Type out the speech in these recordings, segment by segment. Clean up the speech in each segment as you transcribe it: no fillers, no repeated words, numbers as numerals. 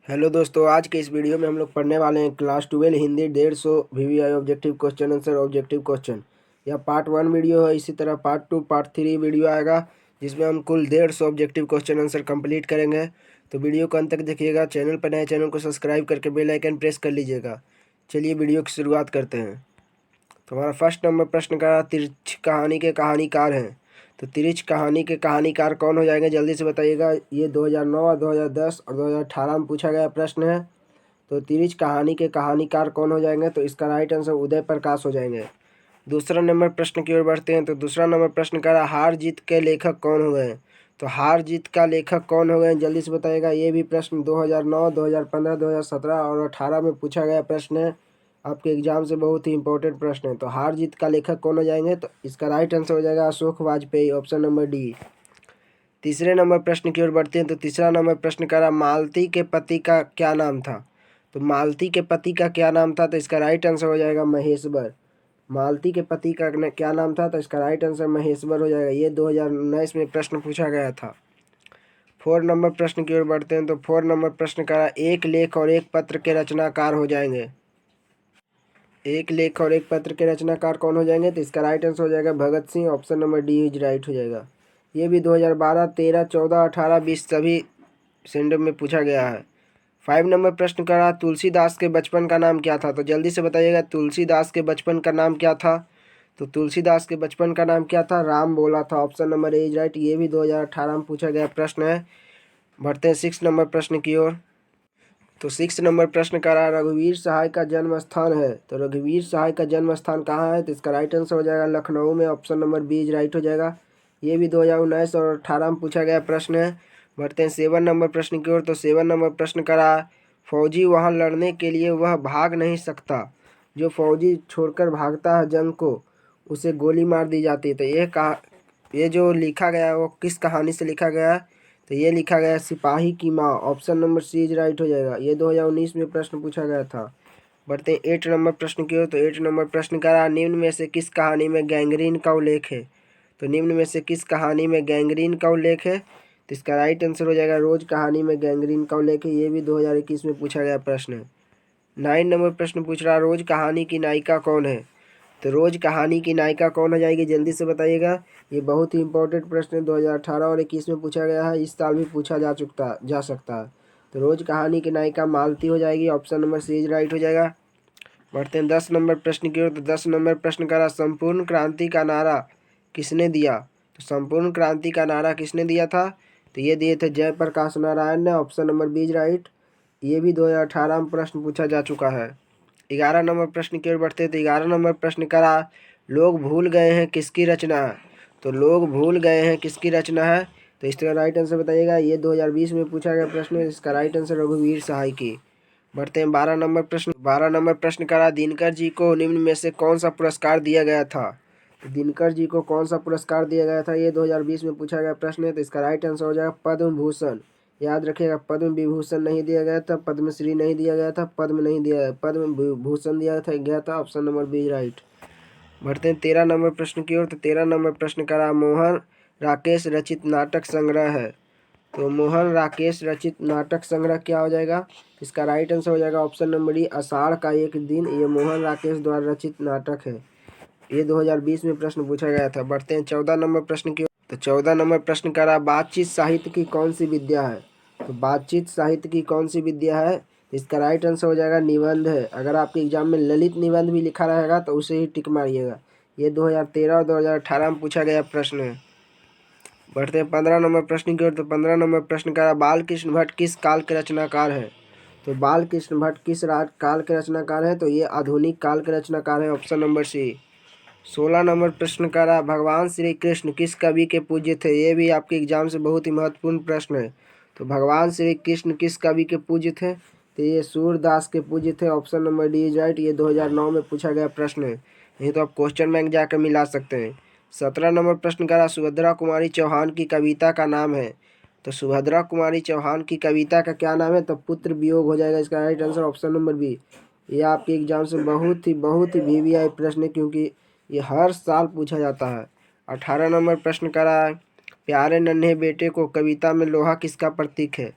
Hello दोस्तों, आज के इस वीडियो में हम लोग पढ़ने वाले हैं class 12 Hindi 150 VVI objective question answer objective question. यह पार्ट 1 वीडियो है। इसी तरह पार्ट 2 पार्ट 3 वीडियो आएगा जिसमें हम कुल 150 ऑब्जेक्टिव क्वेश्चन आंसर कंप्लीट करेंगे। तो वीडियो को अंत तक देखिएगा। चैनल पर नए चैनल को सब्सक्राइब करके बेल आइकन प्रेस कर लीजिएगा। चलिए वीडियो की शुरुआत करते हैं। तो हमारा फर्स्ट नंबर प्रश्न का तिरछ कहानी के कहानीकार हैं। तो तिरछ कहानी के कहानीकार कौन हो जाएंगे, जल्दी से बताइएगा। ये 2009, 2010 और 2018 में पूछा गया प्रश्न है। तो तिरछ कहानी के कहानीकार कौन हो जाएंगे, तो इसका राइट आंसर उदय प्रकाश हो जाएंगे। दूसरा नंबर प्रश्न की ओर बढ़ते हैं। तो दूसरा नंबर प्रश्न का हार जीत के लेखक कौन हो गए। तो हार जीत का लेखक कौन हो गए, जल्दी से बताइएगा। ये भी प्रश्न 2009, 2015, 2017 और 18 में पूछा गया प्रश्न है। आपके एग्जाम से बहुत ही इंपॉर्टेंट प्रश्न है। तो हार जीत का लेखक कौन हो जाएंगे, तो इसका राइट आंसर हो जाएगा Ashok Vajpayee, option number D. तीसरे नंबर प्रश्न की ओर बढ़ते हैं। तो तीसरा नंबर प्रश्न मालती के पति का क्या नाम था। तो मालती के पति का क्या नाम था, तो इसका राइट आंसर हो जाएगा महेश्वर। मालती के पति का क्या नाम था, तो इसका राइट आंसर महेश्वर हो जाएगा। ये 2019 में प्रश्न पूछा गया था। 4 नंबर प्रश्न की ओर बढ़ते हैं। तो 4 नंबर प्रश्न एक लेख और एक पत्र के रचनाकार हो जाएंगे। एक लेख और एक पत्र के रचनाकार कौन हो जाएंगे, तो इसका राइट आंसर हो जाएगा Bhagat Singh, option number D is right हो जाएगा। ये भी 2012, 13, 14, 18, 20 सभी सेंडम में पूछा गया है। 5 नंबर प्रश्न तुलसीदास के बचपन का नाम क्या था। तो जल्दी से बताइएगा, तुलसीदास के बचपन का नाम क्या था। तो तुलसीदास के बचपन का नाम क्या था, राम बोला था, option number A is right. ये भी 2018 में पूछा गया प्रश्न है। बढ़ते हैं 6 नंबर प्रश्न की ओर। तो 6 नंबर प्रश्न रघुवीर सहाय का जन्म स्थान है। तो रघुवीर सहाय का जन्म स्थान कहाँ है, तो इसका राइट आंसर हो जाएगा लखनऊ में, option number B is right हो जाएगा। ये भी 2019 और 18 में पूछा गया प्रश्न है। बढ़ते हैं 7 नंबर प्रश्न की ओर। तो 7 नंबर प्रश्न फौजी वहाँ लड़ने के लिए वह भाग नहीं सकता। जो फौजी छोड़कर भागता है जंग को, उसे गोली मार दी जाती है। तो ये जो लिखा गया है वो किस कहानी से लिखा गया है, तो ये लिखा गया है सिपाही की माँ, option number C is right हो जाएगा। ये 2019 में प्रश्न पूछा गया था। बढ़ते हैं 8 नंबर प्रश्न की ओर। तो 8 नंबर प्रश्न निम्न में से किस कहानी में गैंग्रीन का उल्लेख है। तो निम्न में से किस कहानी में गैंग्रीन का उल्लेख है, तो इसका राइट आंसर हो जाएगा रोज कहानी में गैंग्रीन का उल्लेख है। ये भी 2021 में पूछा गया प्रश्न है। 9 नंबर प्रश्न पूछ रहा रोज कहानी की नायिका कौन है। तो रोज कहानी की नायिका कौन हो जाएगी, जल्दी से बताइएगा। ये बहुत ही इंपॉर्टेंट प्रश्न है, 2018 और 21 में पूछा गया है। इस साल भी पूछा जा सकता है। तो रोज कहानी की नायिका मालती हो जाएगी, option number C is right हो जाएगा। बढ़ते हैं 10 नंबर प्रश्न की ओर। तो 10 नंबर प्रश्न संपूर्ण क्रांति का नारा किसने दिया। तो संपूर्ण क्रांति का नारा किसने दिया था, तो ये दिए थे जयप्रकाश नारायण ने, option number B is right. ये भी 2018 में प्रश्न पूछा जा चुका है। 11 नंबर प्रश्न की ओर बढ़ते हैं। तो 11 नंबर प्रश्न लोग भूल गए हैं किसकी रचना है। तो लोग भूल गए हैं किसकी रचना है, तो इसका राइट आंसर बताइएगा। ये 2020 में पूछा गया प्रश्न है। इसका राइट आंसर रघुवीर सहाय की। बढ़ते हैं 12 नंबर प्रश्न। 12 नंबर प्रश्न दिनकर जी को निम्न में से कौन सा पुरस्कार दिया गया था। तो दिनकर जी को कौन सा पुरस्कार दिया गया था, ये 2020 में पूछा गया प्रश्न है। तो इसका राइट आंसर हो जाएगा पद्म भूषण। याद रखिएगा, पद्म विभूषण नहीं दिया गया था, पद्मश्री नहीं दिया गया था, पद्म नहीं दिया, पद्म भूषण दिया गया था, ऑप्शन नंबर बी राइट। बढ़ते हैं 13 नंबर प्रश्न की ओर। तो 13 नंबर प्रश्न मोहन राकेश रचित नाटक संग्रह है। तो मोहन राकेश रचित नाटक संग्रह क्या हो जाएगा, इसका राइट आंसर हो जाएगा ऑप्शन नंबर डी आषाढ़ का एक दिन। ये मोहन राकेश द्वारा रचित नाटक है। ये 2020 में प्रश्न पूछा गया था। बढ़ते हैं 14 नंबर प्रश्न की ओर। तो 14 नंबर प्रश्न बातचीत साहित्य की कौन सी विद्या है। तो बातचीत साहित्य की कौन सी विद्या है, इसका राइट आंसर हो जाएगा निबंध है। अगर आपके एग्जाम में ललित निबंध भी लिखा रहेगा तो उसे ही टिक मारिएगा। ये 2013 और 2018 में पूछा गया प्रश्न है। बढ़ते हैं 15 नंबर प्रश्न की ओर। तो 15 नंबर प्रश्न बाल कृष्ण भट्ट किस काल के रचनाकार है। तो बाल कृष्ण भट्ट किस काल के रचनाकार है, तो ये आधुनिक काल के रचनाकार है, ऑप्शन नंबर सी। 16 नंबर प्रश्न भगवान श्री कृष्ण किस कवि के पूज्य थे। ये भी आपके एग्जाम से बहुत ही महत्वपूर्ण प्रश्न है। तो भगवान श्री कृष्ण किस कवि के पूज्य थे, तो ये सूरदास के पूज्य थे, option number D is right. ये 2009 में पूछा गया प्रश्न है। नहीं तो आप क्वेश्चन बैंक जाकर मिला सकते हैं। 17 नंबर प्रश्न सुभद्रा कुमारी चौहान की कविता का नाम है। तो सुभद्रा कुमारी चौहान की कविता का क्या नाम है, तो पुत्र वियोग हो जाएगा। इसका right answer option number B. ये आपके एग्जाम से बहुत ही VVI प्रश्न है, क्योंकि ये हर साल पूछा जाता है। 18 नंबर प्रश्न प्यारे नन्हे बेटे को कविता में लोहा किसका प्रतीक है।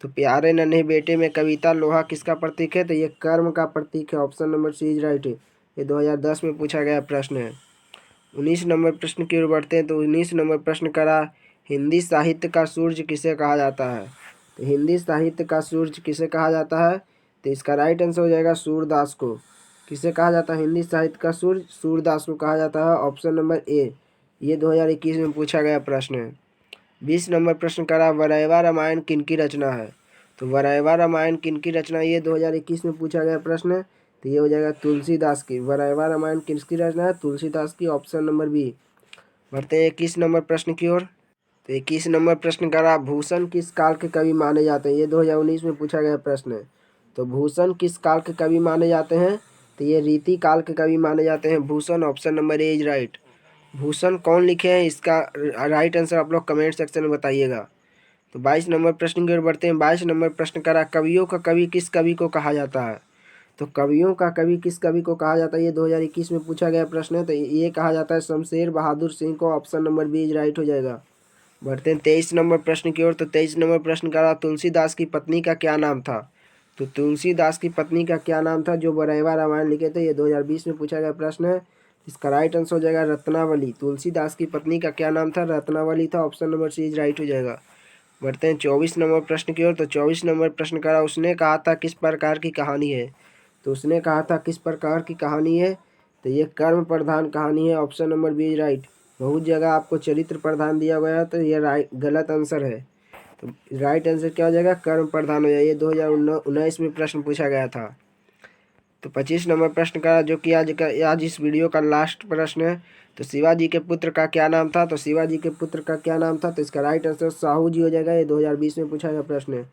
तो प्यारे नन्हे बेटे में कविता लोहा किसका प्रतीक है? तो ये कर्म का प्रतीक है। Option number C is right. ये 2010 में पूछा गया प्रश्न है। 19 नंबर प्रश्न की ओर बढ़ते हैं। तो 19 नंबर प्रश्न करा, हिंदी साहित्य का सूर्य किसे कहा जाता है? तो हिंदी साहित्य का सूर्य किसे कहा जाता है? तो इसका राइट आंसर हो जाएगा सूरदास को। किसे कहा जाता है हिंदी साहित्य का सूर्य? सूरदास को कहा जाता है। Option number A. ये 2021 में पूछा गया प्रश्न है। 20 नंबर प्रश्न करा, वरैवा रामायण किनकी रचना है? तो वरैवा रामायण किनकी रचना? ये 2021 में पूछा गया प्रश्न है। तो ये हो जाएगा तुलसीदास की। वरैवा रामायण किसकी रचना है? तुलसीदास की। Option number B. बढ़ते हैं 21 नंबर प्रश्न की ओर। तो 21 नंबर प्रश्न करा, भूषण किस काल के कवि माने जाते हैं? ये 2019 में पूछा गया प्रश्न है। तो भूषण किस काल के कवि माने जाते हैं? तो ये रीति काल के कवि माने जाते हैं Bhushan. Option number A is right. Bhushan कौन लिखे हैं, इसका राइट आंसर आप लोग कमेंट सेक्शन में बताइएगा। तो 22 नंबर प्रश्न की ओर बढ़ते हैं। 22 नंबर प्रश्न करा, कवियों का कवि किस कवि को कहा जाता है? तो कवियों का कवि किस कवि को कहा जाता है? ये 2021 में पूछा गया प्रश्न है। तो ये कहा जाता है शमशेर बहादुर सिंह को। Option number B is right हो जाएगा। बढ़ते हैं 23 नंबर प्रश्न की ओर। तो 23 नंबर प्रश्न करा, तुलसीदास की पत्नी का क्या नाम था? तो तुलसीदास की पत्नी का क्या नाम था जो वरैवा रामायण लिखे थे? ये 2020 में पूछा गया प्रश्न है। इसका राइट आंसर हो जाएगा रत्नावली। तुलसीदास की पत्नी का क्या नाम था? रत्नावली था। Option number C is right हो जाएगा। बढ़ते हैं 24 नंबर प्रश्न की ओर। तो 24 नंबर प्रश्न करा, उसने कहा था किस प्रकार की कहानी है? तो उसने कहा था किस प्रकार की कहानी है? तो ये कर्म प्रधान कहानी है। Option number B is right. बहुत जगह आपको चरित्र प्रधान दिया गया है, तो ये राइट गलत आंसर है। तो राइट आंसर क्या हो जाएगा? कर्म प्रधान हो जाएगा। ये 2019 में प्रश्न पूछा गया था। तो 25 नंबर प्रश्न का जो कि आज इस वीडियो का लास्ट प्रश्न है। तो शिवाजी के पुत्र का क्या नाम था? तो शिवाजी के पुत्र का क्या नाम था? तो इसका राइट आंसर साहू जी हो जाएगा। ये 2020 में पूछा गया प्रश्न है।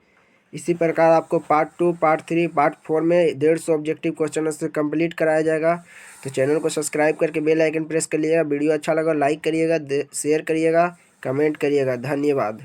इसी प्रकार आपको पार्ट 2, पार्ट 3, पार्ट 4 में 150 ऑब्जेक्टिव क्वेश्चन से कंप्लीट कराया जाएगा। तो चैनल को सब्सक्राइब करके बेल आइकन प्रेस कर लीजिएगा। वीडियो अच्छा लगा लाइक करिएगा, शेयर करिएगा, कमेंट करिएगा। धन्यवाद।